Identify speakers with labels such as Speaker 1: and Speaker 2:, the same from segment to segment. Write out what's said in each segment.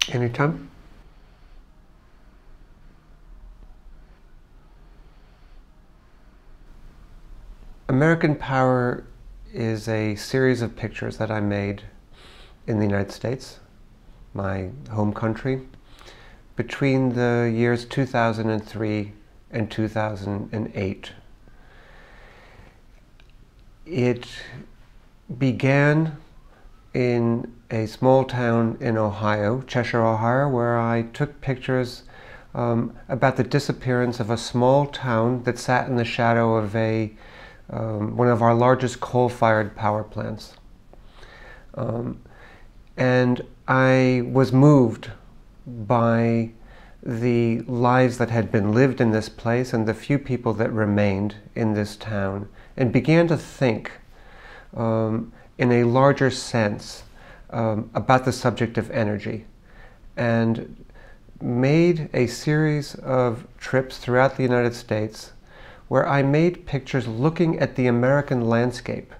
Speaker 1: Anytime. American Power is a series of pictures that I made in the United States, my home country, between the years 2003 and 2008. It began in a small town in Ohio, Cheshire, Ohio, where I took pictures about the disappearance of a small town that sat in the shadow of one of our largest coal-fired power plants. And I was moved by the lives that had been lived in this place and the few people that remained in this town, and began to think in a larger sense about the subject of energy, and made a series of trips throughout the United States where I made pictures looking at the American landscape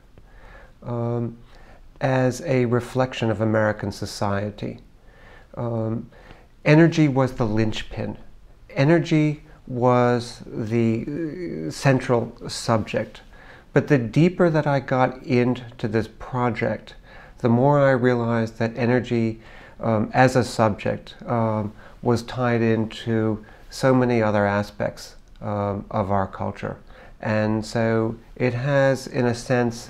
Speaker 1: as a reflection of American society. Energy was the linchpin. Energy was the central subject. But the deeper that I got into this project, the more I realized that energy as a subject was tied into so many other aspects of our culture. And so it has, in a sense,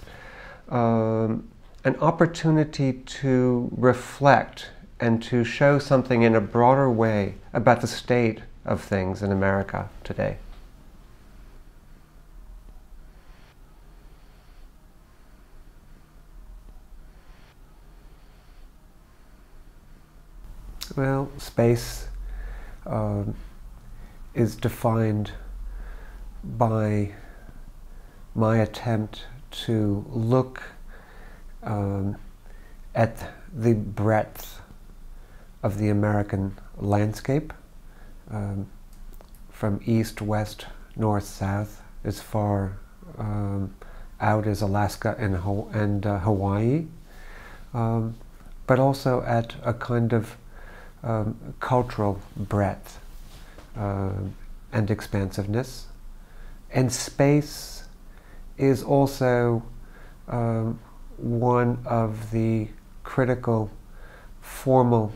Speaker 1: an opportunity to reflect and to show something in a broader way about the state of things in America today. Well, space is defined by my attempt to look at the breadth of the American landscape, from east, west, north, south, as far out as Alaska and Hawaii, but also at a kind of cultural breadth and expansiveness. And space is also one of the critical formal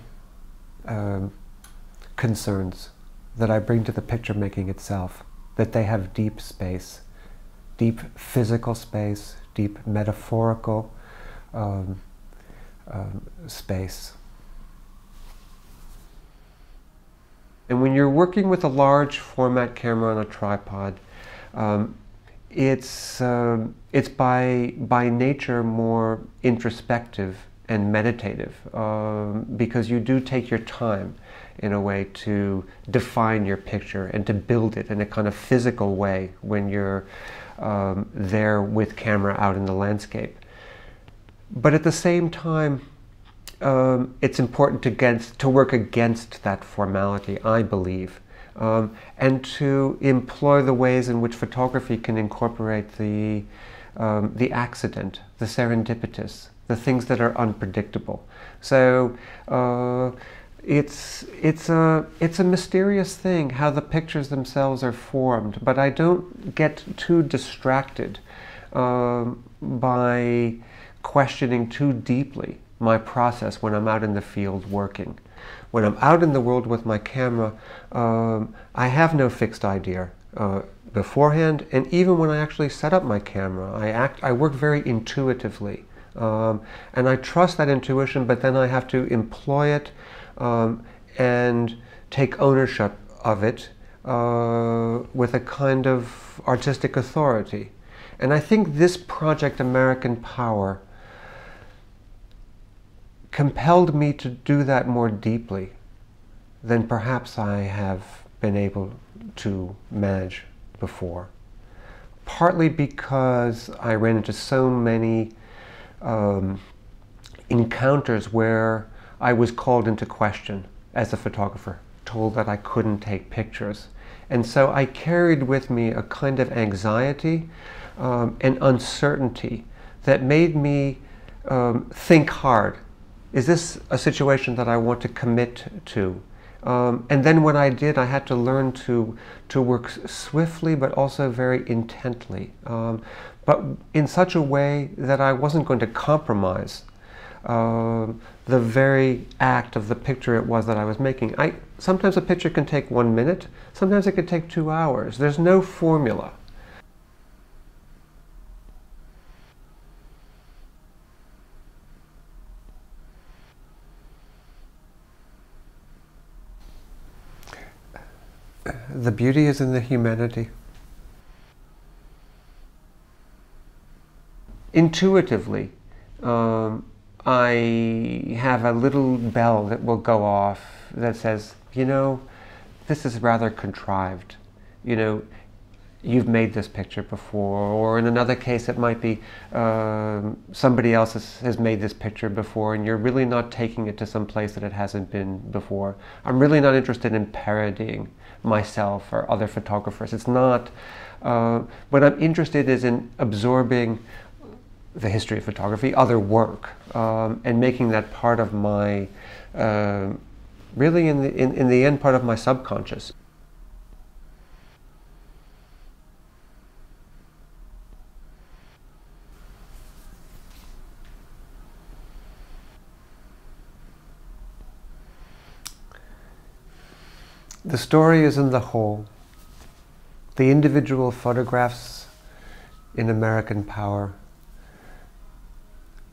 Speaker 1: concerns that I bring to the picture making itself, that they have deep space, deep physical space, deep metaphorical space. And when you're working with a large format camera on a tripod, it's by nature more introspective and meditative, because you do take your time in a way to define your picture and to build it in a kind of physical way when you're there with camera out in the landscape. But at the same time, it's important to work against that formality, I believe, and to employ the ways in which photography can incorporate the accident, the serendipitous, the things that are unpredictable. So it's a mysterious thing how the pictures themselves are formed, but I don't get too distracted by questioning too deeply my process when I'm out in the field working. When I'm out in the world with my camera, I have no fixed idea beforehand, and even when I actually set up my camera, I work very intuitively. And I trust that intuition, but then I have to employ it and take ownership of it with a kind of artistic authority. And I think this project, American Power, compelled me to do that more deeply than perhaps I have been able to manage before. Partly because I ran into so many encounters where I was called into question as a photographer, told that I couldn't take pictures. And so I carried with me a kind of anxiety and uncertainty that made me think hard Is this a situation that I want to commit to? And then when I did, I had to learn to work swiftly, but also very intently, but in such a way that I wasn't going to compromise the very act of the picture it was that I was making. Sometimes a picture can take 1 minute, sometimes it could take 2 hours. There's no formula. The beauty is in the humanity. Intuitively, I have a little bell that will go off that says, you know, this is rather contrived. You know, you've made this picture before, or in another case it might be somebody else has made this picture before, and you're really not taking it to some place that it hasn't been before. I'm really not interested in parodying myself or other photographers. It's not, what I'm interested is in absorbing the history of photography, other work, and making that part of my, really in the end, part of my subconscious. The story is in the whole. The individual photographs in American Power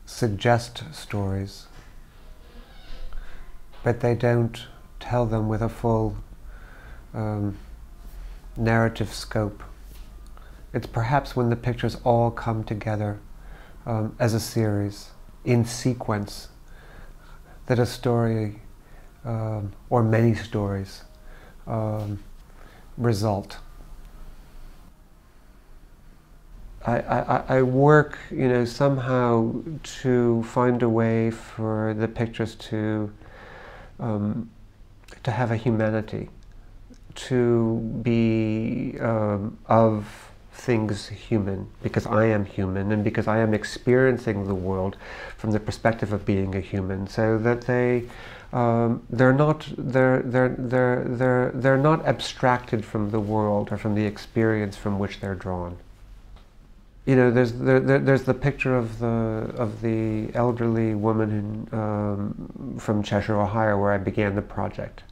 Speaker 1: suggest stories, but they don't tell them with a full narrative scope. It's perhaps when the pictures all come together as a series, in sequence, that a story, or many stories, result. I work, you know, somehow to find a way for the pictures to have a humanity, to be of things human, because I am human and because I am experiencing the world from the perspective of being a human, so that they're not abstracted from the world or from the experience from which they're drawn. You know, there's the picture of the elderly woman from Cheshire, Ohio, where I began the project.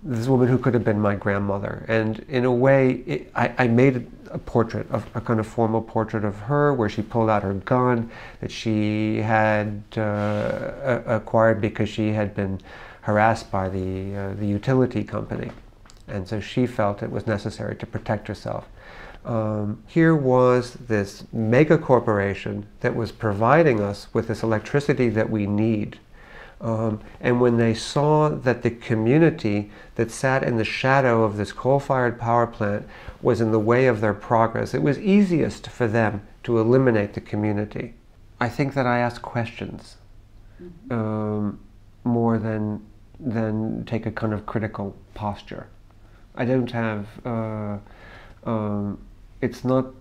Speaker 1: This woman who could have been my grandmother, and in a way, I made a portrait, a kind of formal portrait of her, where she pulled out her gun that she had acquired because she had been harassed by the utility company, and so she felt it was necessary to protect herself. Here was this mega corporation that was providing us with this electricity that we need. And when they saw that the community that sat in the shadow of this coal-fired power plant was in the way of their progress, it was easiest for them to eliminate the community. I think that I ask questions more than take a kind of critical posture. I don't have, it's not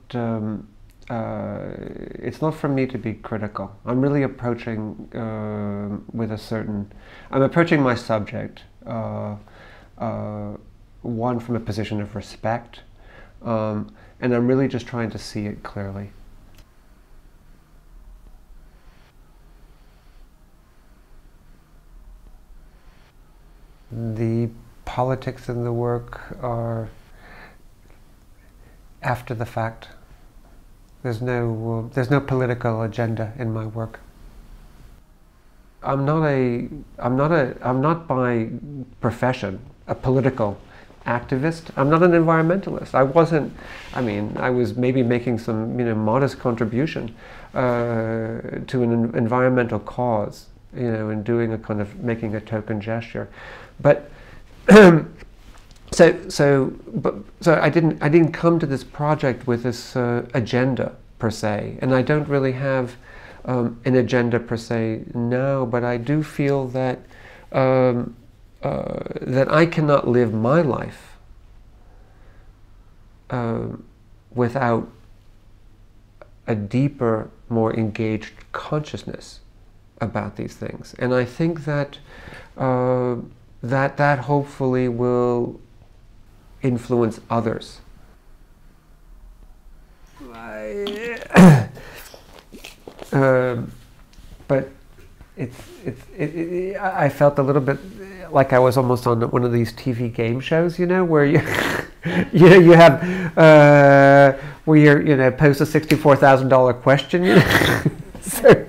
Speaker 1: for me to be critical. I'm really approaching with a certain, I'm approaching my subject, one, from a position of respect, and I'm really just trying to see it clearly. The politics in the work are after the fact. There's no political agenda in my work. I'm not by profession a political activist. I'm not an environmentalist. I was maybe making some, modest contribution to an environmental cause, and doing a kind of, making a token gesture. But So I didn't come to this project with this agenda per se, and I don't really have an agenda per se now. But I do feel that that I cannot live my life without a deeper, more engaged consciousness about these things. And I think that that hopefully will influence others. But I felt a little bit like I was almost on one of these TV game shows, where you you have where you're post a $64,000 question, So